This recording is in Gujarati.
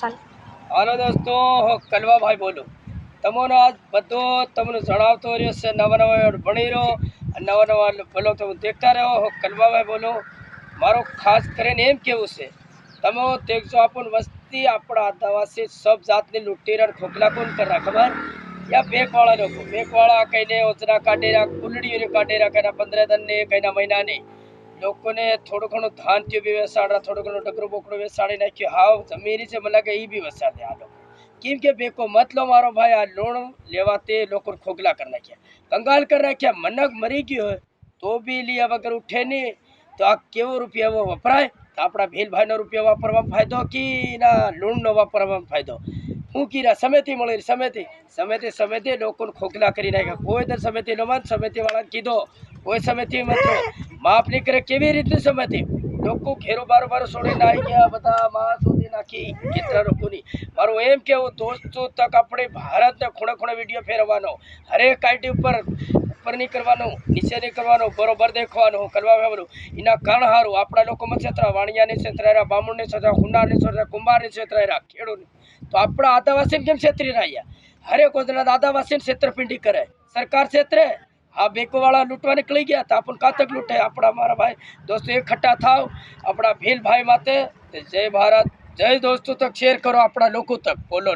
ચાલ હાલો દોસ્તો, હું કલવાભાઈ બોલું. તમને આજ બધો તમને જણાવતો રહ્યો છે. નવા નવા ભણી રહ્યો, નવા નવા બોલો તમે દેખતા રહો. હું કલવાભાઈ બોલું. મારું ખાસ કરીને એમ કેવું છે, તમે દેખજો આપણ વસ્તી આપણા આદિવાસી સબ જાતની લૂંટીને ખોખલા કોણ કરા ખબર? યા બેકવાળા લોકો, બેકવાળા કહીને ઓજરા કાઢેરા, કુલડીઓને કાઢેરા, કઈના 15 દન ને કઈના મહિના ને લોકોને થોડું ઘણું ધાન થયું બી વેસાડા, થોડું ઘણું ડગરું બોકડું વેસાડી નાખ્યું. હાવ જમીરી છે, મને કે એ બી વસાડે આ લોકો. કેમ કે બેકો મત લો મારો ભાઈ, આ લોણ લેવાતે લોકો ખોખલા કરી નાખ્યા, કંગાલ કરી નાખ્યા. મનક મરી ગયો હોય તો બી લીયા વગર ઉઠે નહીં. તો આ કેવો રૂપિયા એવો વપરાય? તો આપણા ભીલભાઈનો રૂપિયા વાપરવામાં ફાયદો કે ના લૂણનો વાપરવામાં ફાયદો? હું કીરા સમિતિ મળી, સમિતિ લોકોને ખોખલા કરી નાખ્યા. કોઈ દર સમિતિ નો મત, સમિતિ વાળાને કીધો કોઈ સમિતિ મત માફ નહીં કરે. કેવી રીતની સમિતિ? લોકો ઘેરો બારો છોડીને આવી ગયા, બધા માં શોધી નાખી કેટલા લોકોની. મારું એમ કેવું દોસ્તો તક આપણે ભારતના ખૂણે ખૂણે વિડીયો ફેરવવાનો, હરેક આઈટી ઉપર નહીં કરવાનું, નીચે નહીં કરવાનું, બરોબર દેખવાનું. કરવા બોલું એના કારણ સારું આપણા લોકોમાં છેતરા, વાણિયાની છેતરાયા, બામુણની છેતરા, હુંડારની છેતરા, કુંભારની છેતરાયા, ખેડૂત. તો આપણા આદિવાસીને કેમ છેતરી રહ્યા? હરેક ઓજના આદિવાસીને છેતરપિંડી કરે, સરકાર છેતરે. આ બેકોવાળા લૂંટવા નીકળી ગયા તો આપણને કાતક લૂંટે. આપણા મારા ભાઈ દોસ્તો એકઠા થાવ આપણા ભીલભાઈ માટે. જય ભારત, જય દોસ્તો તક શેર કરો, આપણા લોકો તક બોલો.